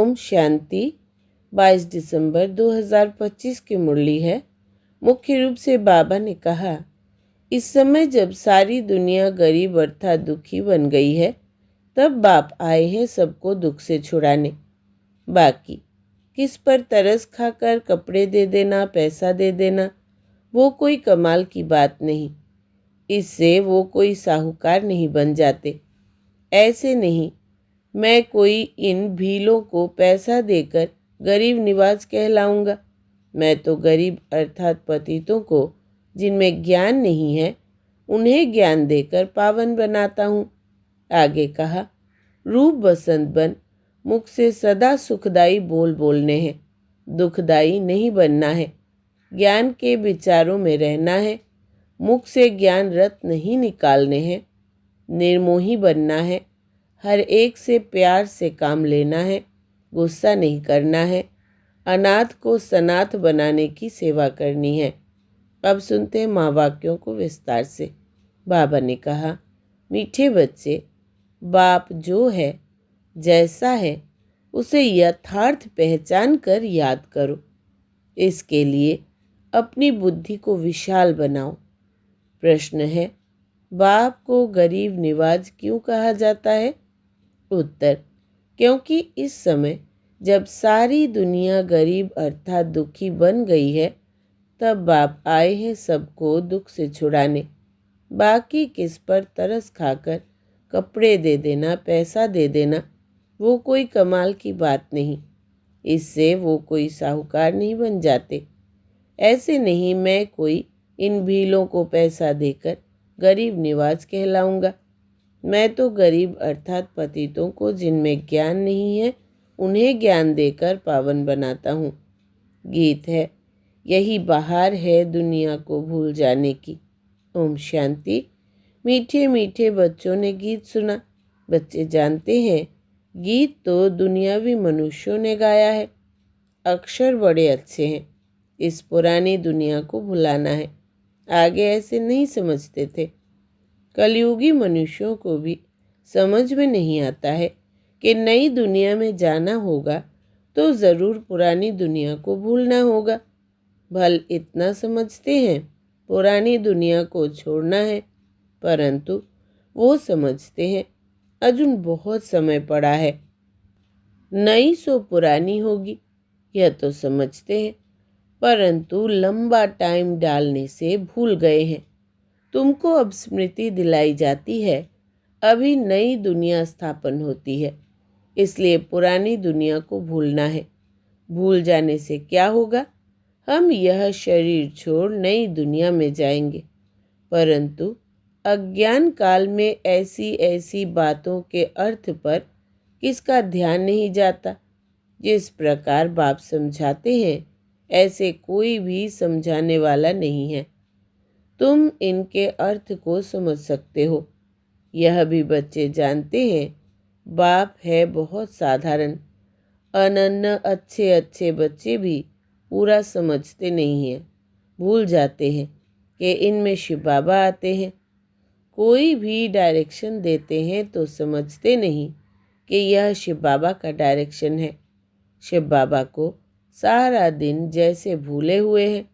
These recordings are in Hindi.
ओम शांति। 22 दिसंबर 2025 की मुरली है। मुख्य रूप से बाबा ने कहा, इस समय जब सारी दुनिया गरीब अर्थात दुखी बन गई है, तब बाप आए हैं सबको दुख से छुड़ाने। बाकी किस पर तरस खाकर कपड़े दे देना, पैसा दे देना, वो कोई कमाल की बात नहीं। इससे वो कोई साहूकार नहीं बन जाते। ऐसे नहीं, मैं कोई इन भीलों को पैसा देकर गरीब निवाज कहलाऊंगा। मैं तो गरीब अर्थात पतितों को जिनमें ज्ञान नहीं है, उन्हें ज्ञान देकर पावन बनाता हूँ। आगे कहा, रूप बसंत बन, मुख से सदा सुखदाई बोल बोलने हैं, दुखदाई नहीं बनना है। ज्ञान के विचारों में रहना है, मुख से ज्ञान रत नहीं निकालने हैं। निर्मोही बनना है, हर एक से प्यार से काम लेना है, गुस्सा नहीं करना है। अनाथ को सनाथ बनाने की सेवा करनी है। अब सुनते हैं माँ वाक्यों को विस्तार से। बाबा ने कहा, मीठे बच्चे, बाप जो है, जैसा है, उसे यथार्थ पहचान कर याद करो। इसके लिए अपनी बुद्धि को विशाल बनाओ। प्रश्न है, बाप को गरीब निवाज क्यों कहा जाता है? उत्तर, क्योंकि इस समय जब सारी दुनिया गरीब अर्थात दुखी बन गई है, तब बाप आए हैं सबको दुख से छुड़ाने। बाकी किस पर तरस खाकर कपड़े दे देना, पैसा दे देना, वो कोई कमाल की बात नहीं। इससे वो कोई साहूकार नहीं बन जाते। ऐसे नहीं, मैं कोई इन भीलों को पैसा देकर गरीब निवाज कहलाऊंगा। मैं तो गरीब अर्थात पतितों को जिनमें ज्ञान नहीं है, उन्हें ज्ञान देकर पावन बनाता हूँ। गीत है, यही बहार है दुनिया को भूल जाने की। ओम शांति। मीठे मीठे बच्चों ने गीत सुना। बच्चे जानते हैं, गीत तो दुनियावी मनुष्यों ने गाया है। अक्षर बड़े अच्छे हैं। इस पुरानी दुनिया को भुलाना है। आगे ऐसे नहीं समझते थे। कलयुगी मनुष्यों को भी समझ में नहीं आता है कि नई दुनिया में जाना होगा तो ज़रूर पुरानी दुनिया को भूलना होगा। भल इतना समझते हैं, पुरानी दुनिया को छोड़ना है, परंतु वो समझते हैं अजुन बहुत समय पड़ा है। नई सो पुरानी होगी, यह तो समझते हैं, परंतु लंबा टाइम डालने से भूल गए हैं। तुमको अब स्मृति दिलाई जाती है, अभी नई दुनिया स्थापन होती है, इसलिए पुरानी दुनिया को भूलना है। भूल जाने से क्या होगा? हम यह शरीर छोड़ नई दुनिया में जाएंगे, परंतु अज्ञान काल में ऐसी ऐसी बातों के अर्थ पर किसका ध्यान नहीं जाता। जिस प्रकार बाप समझाते हैं, ऐसे कोई भी समझाने वाला नहीं है। तुम इनके अर्थ को समझ सकते हो। यह भी बच्चे जानते हैं, बाप है बहुत साधारण। अनन्य अच्छे अच्छे बच्चे भी पूरा समझते नहीं हैं। भूल जाते हैं कि इनमें शिव बाबा आते हैं। कोई भी डायरेक्शन देते हैं तो समझते नहीं कि यह शिव बाबा का डायरेक्शन है। शिव बाबा को सारा दिन जैसे भूले हुए हैं।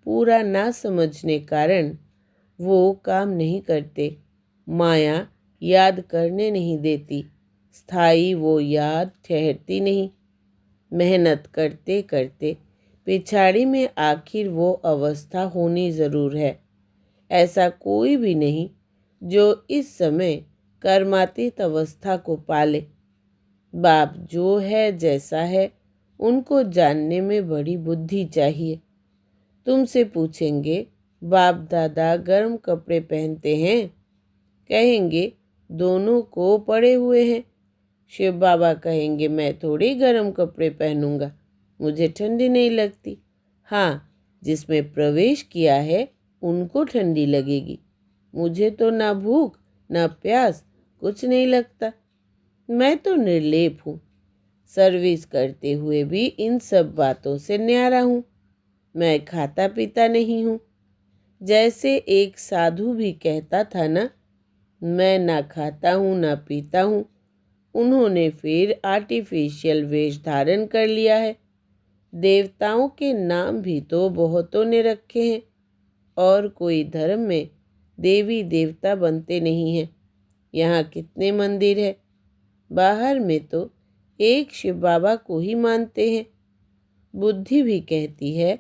पूरा ना समझने कारण वो काम नहीं करते। माया याद करने नहीं देती। स्थायी वो याद ठहरती नहीं। मेहनत करते करते पिछाड़ी में आखिर वो अवस्था होनी ज़रूर है। ऐसा कोई भी नहीं जो इस समय कर्मातीत अवस्था को पाले। बाप जो है जैसा है, उनको जानने में बड़ी बुद्धि चाहिए। तुमसे पूछेंगे, बाप दादा गर्म कपड़े पहनते हैं? कहेंगे, दोनों को पड़े हुए हैं। शिव बाबा कहेंगे, मैं थोड़ी गर्म कपड़े पहनूंगा, मुझे ठंडी नहीं लगती। हाँ, जिसमें प्रवेश किया है उनको ठंडी लगेगी। मुझे तो ना भूख ना प्यास कुछ नहीं लगता। मैं तो निर्लेप हूँ। सर्विस करते हुए भी इन सब बातों से न्यारा हूँ। मैं खाता पीता नहीं हूँ। जैसे एक साधु भी कहता था ना, मैं ना खाता हूँ ना पीता हूँ, उन्होंने फिर आर्टिफिशियल वेश धारण कर लिया है। देवताओं के नाम भी तो बहुतों ने रखे हैं और कोई धर्म में देवी देवता बनते नहीं हैं। यहाँ कितने मंदिर है, बाहर में तो एक शिव बाबा को ही मानते हैं। बुद्धि भी कहती है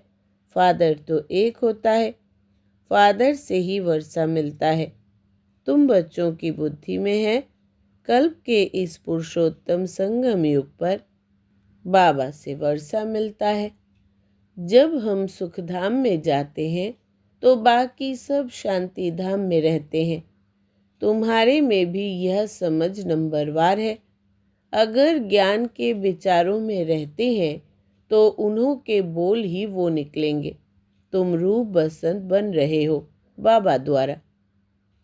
फादर तो एक होता है, फादर से ही वर्षा मिलता है। तुम बच्चों की बुद्धि में है कल्प के इस पुरुषोत्तम संगम युग पर बाबा से वर्षा मिलता है। जब हम सुखधाम में जाते हैं तो बाकी सब शांति धाम में रहते हैं। तुम्हारे में भी यह समझ नंबरवार है। अगर ज्ञान के विचारों में रहते हैं तो उन्हों के बोल ही वो निकलेंगे। तुम रूप बसंत बन रहे हो बाबा द्वारा।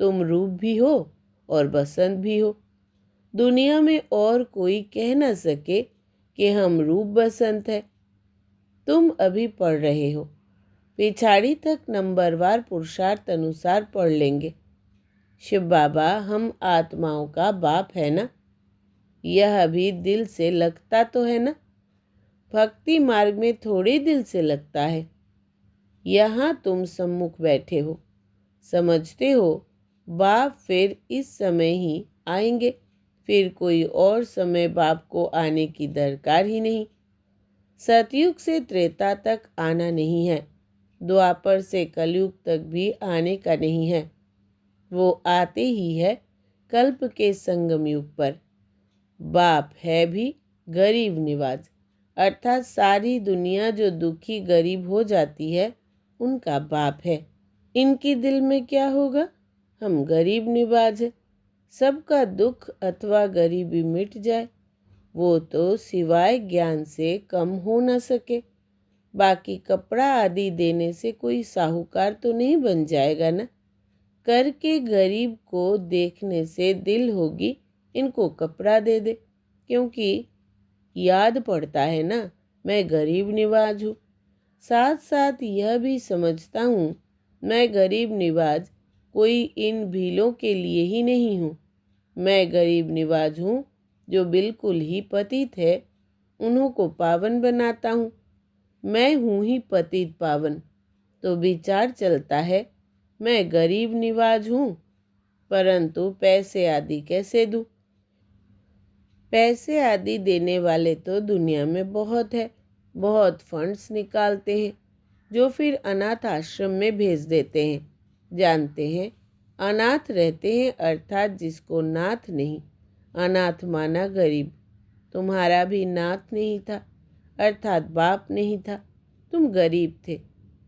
तुम रूप भी हो और बसंत भी हो। दुनिया में और कोई कह न सके कि हम रूप बसंत है। तुम अभी पढ़ रहे हो, पिछाड़ी तक नंबरवार पुरुषार्थ अनुसार पढ़ लेंगे। शिव बाबा हम आत्माओं का बाप है ना, यह अभी दिल से लगता तो है ना। भक्ति मार्ग में थोड़ी दिल से लगता है। यहाँ तुम सम्मुख बैठे हो, समझते हो बाप फिर इस समय ही आएंगे, फिर कोई और समय बाप को आने की दरकार ही नहीं। सतयुग से त्रेता तक आना नहीं है, द्वापर से कलयुग तक भी आने का नहीं है। वो आते ही है कल्प के संगम युग पर। बाप है भी गरीब निवाज, अर्थात सारी दुनिया जो दुखी गरीब हो जाती है उनका बाप है। इनकी दिल में क्या होगा, हम गरीब निवाज है, सबका दुख अथवा गरीबी मिट जाए। वो तो सिवाय ज्ञान से कम हो न सके। बाकी कपड़ा आदि देने से कोई साहूकार तो नहीं बन जाएगा ना। करके गरीब को देखने से दिल होगी इनको कपड़ा दे दे, क्योंकि याद पड़ता है ना मैं गरीब निवाज हूँ। साथ साथ यह भी समझता हूँ मैं गरीब निवाज कोई इन भीलों के लिए ही नहीं हूँ। मैं गरीब निवाज हूँ जो बिल्कुल ही पतित है, उन्हों को पावन बनाता हूँ। मैं हूँ ही पतित पावन। तो विचार चलता है मैं गरीब निवाज हूँ, परंतु पैसे आदि कैसे दूँ। पैसे आदि देने वाले तो दुनिया में बहुत है, बहुत फंड्स निकालते हैं जो फिर अनाथ आश्रम में भेज देते हैं। जानते हैं अनाथ रहते हैं, अर्थात जिसको नाथ नहीं, अनाथ माना गरीब। तुम्हारा भी नाथ नहीं था, अर्थात बाप नहीं था, तुम गरीब थे,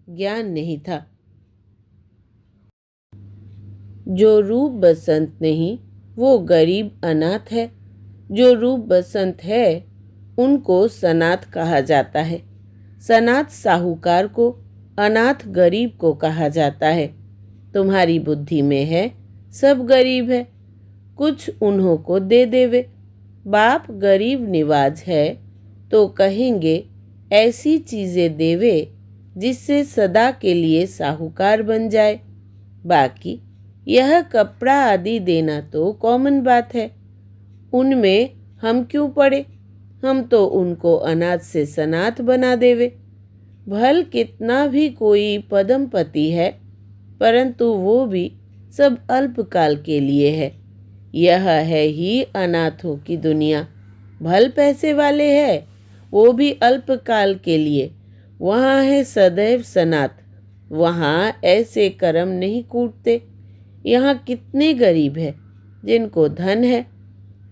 ज्ञान नहीं था। जो रूप बसंत नहीं वो गरीब अनाथ है। जो रूप बसंत है उनको सनाथ कहा जाता है। सनाथ साहूकार को, अनाथ गरीब को कहा जाता है। तुम्हारी बुद्धि में है सब गरीब है, कुछ उन्हों को दे देवे। बाप गरीब निवाज है तो कहेंगे ऐसी चीज़ें देवे जिससे सदा के लिए साहूकार बन जाए। बाकी यह कपड़ा आदि देना तो कॉमन बात है, उनमें हम क्यों पड़े। हम तो उनको अनाथ से सनाथ बना देवे। भल कितना भी कोई पदमपति है, परंतु वो भी सब अल्पकाल के लिए है। यह है ही अनाथों की दुनिया। भल पैसे वाले है वो भी अल्पकाल के लिए, वहाँ है सदैव सनाथ। वहाँ ऐसे कर्म नहीं कूटते। यहाँ कितने गरीब है जिनको धन है,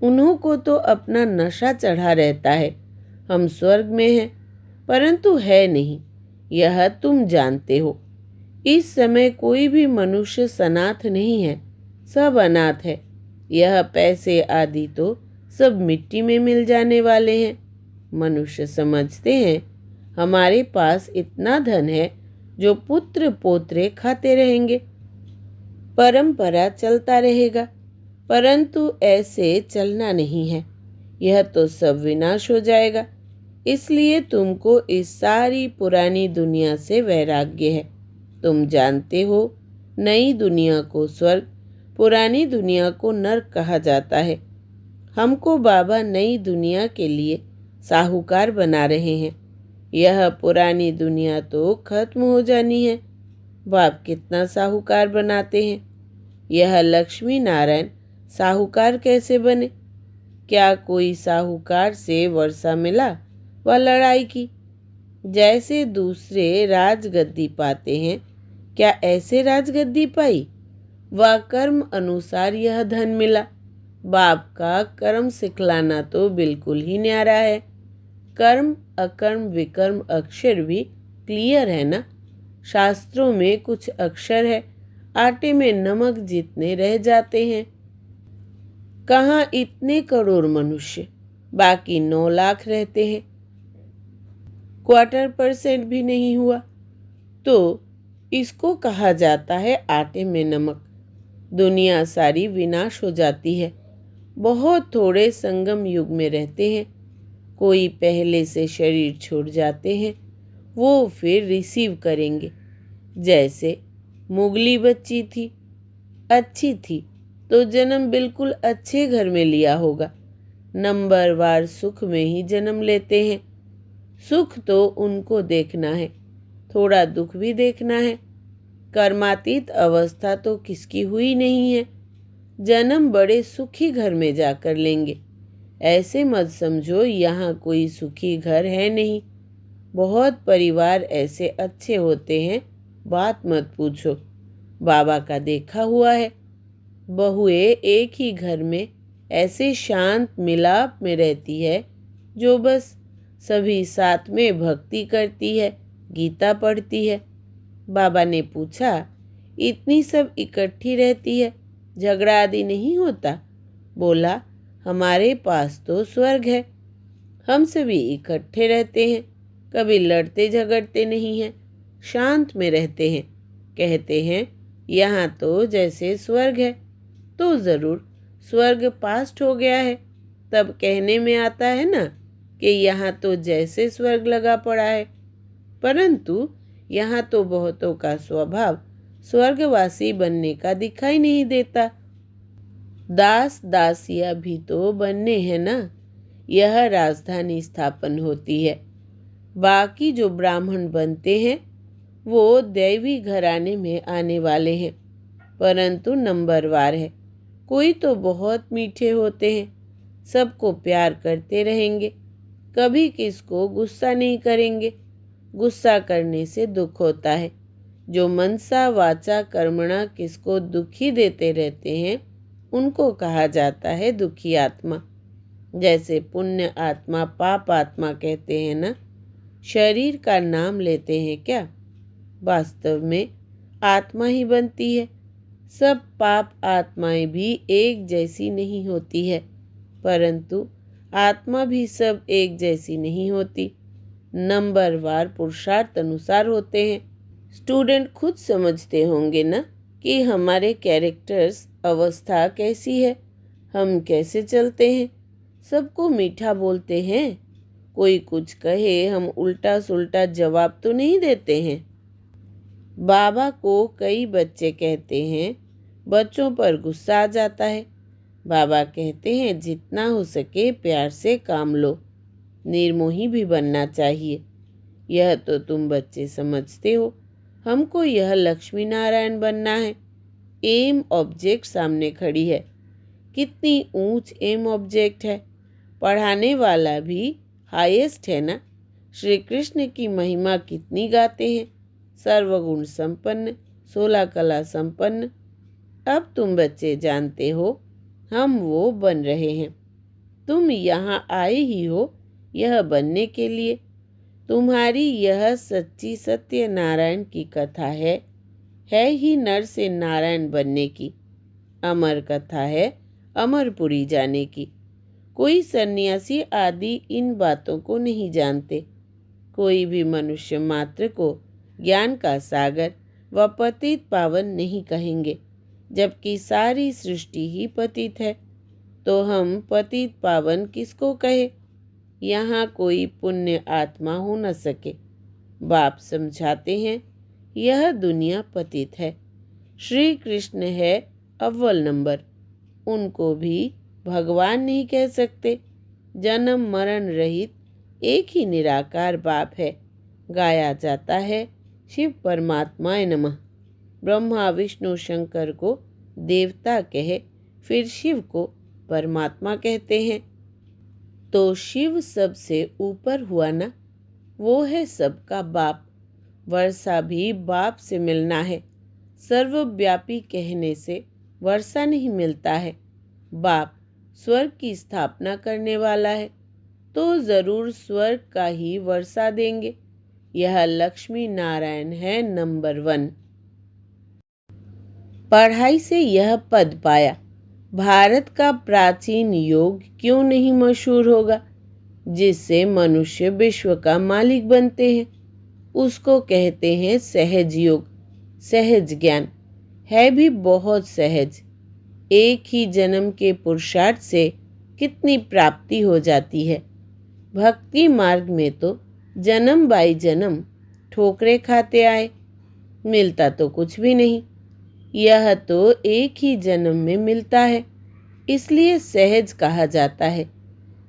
उन्हों को तो अपना नशा चढ़ा रहता है। हम स्वर्ग में हैं, परंतु है नहीं, यह तुम जानते हो। इस समय कोई भी मनुष्य सनाथ नहीं है, सब अनाथ है। यह पैसे आदि तो सब मिट्टी में मिल जाने वाले हैं। मनुष्य समझते हैं हमारे पास इतना धन है जो पुत्र पोत्रे खाते रहेंगे, परंपरा चलता रहेगा, परंतु ऐसे चलना नहीं है। यह तो सब विनाश हो जाएगा। इसलिए तुमको इस सारी पुरानी दुनिया से वैराग्य है। तुम जानते हो नई दुनिया को स्वर्ग, पुरानी दुनिया को नरक कहा जाता है। हमको बाबा नई दुनिया के लिए साहूकार बना रहे हैं। यह पुरानी दुनिया तो खत्म हो जानी है। बाप कितना साहूकार बनाते हैं। यह लक्ष्मी नारायण साहूकार कैसे बने? क्या कोई साहूकार से वर्षा मिला व लड़ाई की? जैसे दूसरे राजगद्दी पाते हैं, क्या ऐसे राजगद्दी पाई? व कर्म अनुसार यह धन मिला। बाप का कर्म सिखलाना तो बिल्कुल ही न्यारा है। कर्म अकर्म विकर्म अक्षर भी क्लियर है ना। शास्त्रों में कुछ अक्षर है, आटे में नमक जितने रह जाते हैं। कहाँ इतने करोड़ मनुष्य, बाकी 9 लाख रहते हैं। 1/4% भी नहीं हुआ तो इसको कहा जाता है आटे में नमक। दुनिया सारी विनाश हो जाती है। बहुत थोड़े संगम युग में रहते हैं। कोई पहले से शरीर छोड़ जाते हैं, वो फिर रिसीव करेंगे। जैसे मुगली बच्ची थी, अच्छी थी तो जन्म बिल्कुल अच्छे घर में लिया होगा। नंबरवार सुख में ही जन्म लेते हैं। सुख तो उनको देखना है, थोड़ा दुख भी देखना है। कर्मातीत अवस्था तो किसकी हुई नहीं है। जन्म बड़े सुखी घर में जाकर लेंगे। ऐसे मत समझो यहाँ कोई सुखी घर है नहीं। बहुत परिवार ऐसे अच्छे होते हैं, बात मत पूछो। बाबा का देखा हुआ है। बहुएं एक ही घर में ऐसे शांत मिलाप में रहती है, जो बस सभी साथ में भक्ति करती है, गीता पढ़ती है। बाबा ने पूछा, इतनी सब इकट्ठी रहती है, झगड़ा आदि नहीं होता? बोला, हमारे पास तो स्वर्ग है। हम सभी इकट्ठे रहते हैं, कभी लड़ते झगड़ते नहीं हैं, शांत में रहते हैं। कहते हैं यहाँ तो जैसे स्वर्ग है, तो ज़रूर स्वर्ग पास्ट हो गया है। तब कहने में आता है ना कि यहाँ तो जैसे स्वर्ग लगा पड़ा है। परंतु यहाँ तो बहुतों का स्वभाव स्वर्गवासी बनने का दिखाई नहीं देता। दास दासिया भी तो बनने हैं ना। यह राजधानी स्थापन होती है। बाकी जो ब्राह्मण बनते हैं वो दैवी घराने में आने वाले हैं, परंतु नंबरवार है। कोई तो बहुत मीठे होते हैं, सबको प्यार करते रहेंगे, कभी किसको गुस्सा नहीं करेंगे। गुस्सा करने से दुख होता है। जो मनसा वाचा कर्मणा किसको दुखी देते रहते हैं, उनको कहा जाता है दुखी आत्मा। जैसे पुण्य आत्मा पाप आत्मा कहते हैं ना। शरीर का नाम लेते हैं क्या? वास्तव में आत्मा ही बनती है। सब पाप आत्माएं भी एक जैसी नहीं होती है, परंतु आत्मा भी सब एक जैसी नहीं होती। नंबरवार पुरुषार्थ अनुसार होते हैं। स्टूडेंट खुद समझते होंगे ना कि हमारे कैरेक्टर्स अवस्था कैसी है, हम कैसे चलते हैं। सबको मीठा बोलते हैं। कोई कुछ कहे हम उल्टा सुल्टा जवाब तो नहीं देते हैं। बाबा को कई बच्चे कहते हैं, बच्चों पर गुस्सा आ जाता है। बाबा कहते हैं जितना हो सके प्यार से काम लो। निर्मोही भी बनना चाहिए। यह तो तुम बच्चे समझते हो। हमको यह लक्ष्मी नारायण बनना है। एम ऑब्जेक्ट सामने खड़ी है। कितनी ऊंच एम ऑब्जेक्ट है। पढ़ाने वाला भी हाईएस्ट है ना। श्री कृष्ण की महिमा कितनी गाते हैं। सर्वगुण संपन्न, 16 कला संपन्न। अब तुम बच्चे जानते हो हम वो बन रहे हैं। तुम यहाँ आए ही हो यह बनने के लिए। तुम्हारी यह सच्ची सत्य नारायण की कथा है ही नर से नारायण बनने की। अमर कथा है अमरपुरी जाने की। कोई सन्यासी आदि इन बातों को नहीं जानते। कोई भी मनुष्य मात्र को ज्ञान का सागर व पतित पावन नहीं कहेंगे, जबकि सारी सृष्टि ही पतित है। तो हम पतित पावन किसको कहे? यहाँ कोई पुण्य आत्मा हो न सके। बाप समझाते हैं यह दुनिया पतित है। श्री कृष्ण है अव्वल नंबर। उनको भी भगवान नहीं कह सकते। जन्म मरण रहित एक ही निराकार बाप है। गाया जाता है शिव परमात्माय नमः। ब्रह्मा विष्णु शंकर को देवता कहे, फिर शिव को परमात्मा कहते हैं। तो शिव सबसे ऊपर हुआ ना, वो है सबका बाप। वर्षा भी बाप से मिलना है। सर्वव्यापी कहने से वर्षा नहीं मिलता है। बाप स्वर्ग की स्थापना करने वाला है तो जरूर स्वर्ग का ही वर्षा देंगे। यह लक्ष्मी नारायण है नंबर 1। पढ़ाई से यह पद पाया। भारत का प्राचीन योग क्यों नहीं मशहूर होगा, जिससे मनुष्य विश्व का मालिक बनते हैं। उसको कहते हैं सहज योग। सहज ज्ञान है भी बहुत सहज। एक ही जन्म के पुरुषार्थ से कितनी प्राप्ति हो जाती है। भक्ति मार्ग में तो जन्म बाई जन्म ठोकरें खाते आए, मिलता तो कुछ भी नहीं। यह तो एक ही जन्म में मिलता है, इसलिए सहज कहा जाता है।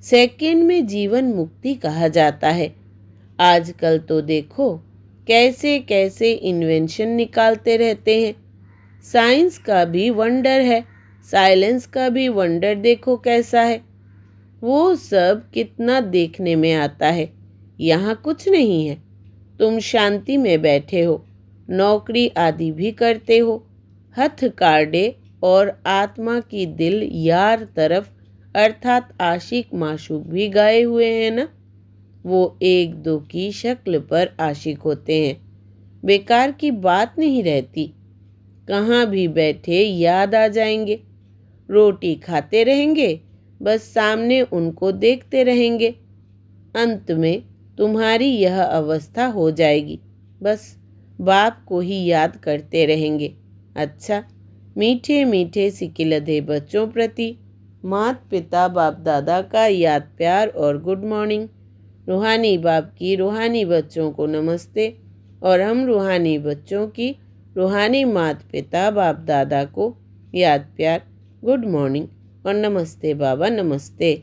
सेकंड में जीवन मुक्ति कहा जाता है। आजकल तो देखो कैसे कैसे इन्वेंशन निकालते रहते हैं। साइंस का भी वंडर है, साइलेंस का भी वंडर देखो कैसा है। वो सब कितना देखने में आता है। यहाँ कुछ नहीं है। तुम शांति में बैठे हो, नौकरी आदि भी करते हो, हथ काटे और आत्मा की दिल यार तरफ अर्थात आशिक माशूक भी गाए हुए हैं ना। वो एक दो की शक्ल पर आशिक होते हैं। बेकार की बात नहीं रहती। कहाँ भी बैठे याद आ जाएंगे। रोटी खाते रहेंगे, बस सामने उनको देखते रहेंगे। अंत में तुम्हारी यह अवस्था हो जाएगी। बस बाप को ही याद करते रहेंगे। अच्छा, मीठे मीठे सिकिलधे बच्चों प्रति माता पिता बाप दादा का याद प्यार और गुड मॉर्निंग। रूहानी बाप की रूहानी बच्चों को नमस्ते और हम रूहानी बच्चों की रूहानी माता पिता बाप दादा को याद प्यार, गुड मॉर्निंग और नमस्ते बाबा नमस्ते।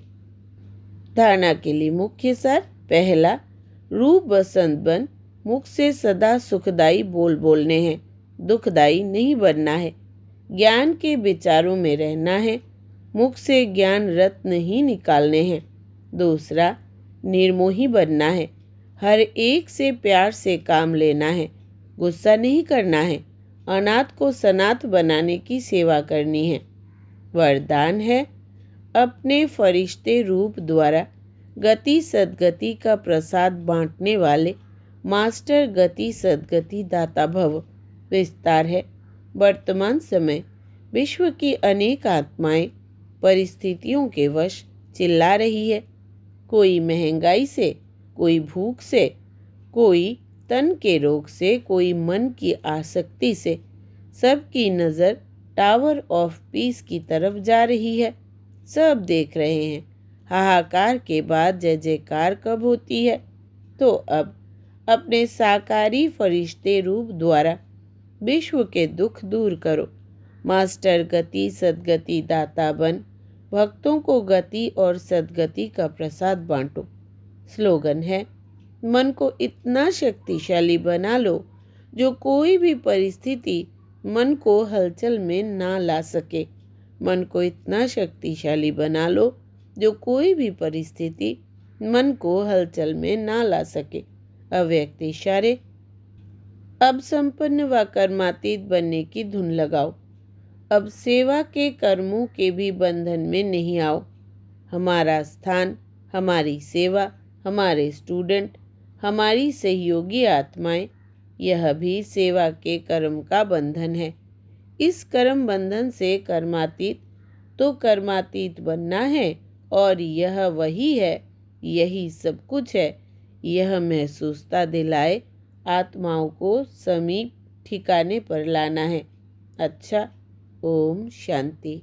धारणा के लिए मुख्य सार। पहला, रूप बसंत बन मुख से सदा सुखदाई बोल बोलने हैं, दुखदाई नहीं बनना है। ज्ञान के विचारों में रहना है, मुख से ज्ञान रत्न ही निकालने हैं। दूसरा, निर्मोही बनना है, हर एक से प्यार से काम लेना है, गुस्सा नहीं करना है, अनाथ को सनाथ बनाने की सेवा करनी है। वरदान है, अपने फरिश्ते रूप द्वारा गति सद्गति का प्रसाद बांटने वाले मास्टर गति सद्गति दाता भव। विस्तार है, वर्तमान समय विश्व की अनेक आत्माएं परिस्थितियों के वश चिल्ला रही है। कोई महंगाई से, कोई भूख से, कोई तन के रोग से, कोई मन की आसक्ति से। सबकी नज़र टावर ऑफ पीस की तरफ जा रही है। सब देख रहे हैं। हाहाकार के बाद जय जयकार कब होती है। तो अब अपने साकारी फरिश्ते रूप द्वारा विश्व के दुख दूर करो। मास्टर गति सद्गति दाता बन भक्तों को गति और सद्गति का प्रसाद बांटो। स्लोगन है, मन को इतना शक्तिशाली बना लो जो कोई भी परिस्थिति मन को हलचल में ना ला सके। मन को इतना शक्तिशाली बना लो जो कोई भी परिस्थिति मन को हलचल में ना ला सके। अव्यक्त इशारे। अब संपन्न व कर्मातीत बनने की धुन लगाओ। अब सेवा के कर्मों के भी बंधन में नहीं आओ। हमारा स्थान, हमारी सेवा, हमारे स्टूडेंट, हमारी सहयोगी आत्माएं, यह भी सेवा के कर्म का बंधन है। इस कर्म बंधन से कर्मातीत तो कर्मातीत बनना है और यह वही है, यही सब कुछ है। यह महसूसता दिलाए आत्माओं को समीप ठिकाने पर लाना है। अच्छा, ओम शांति।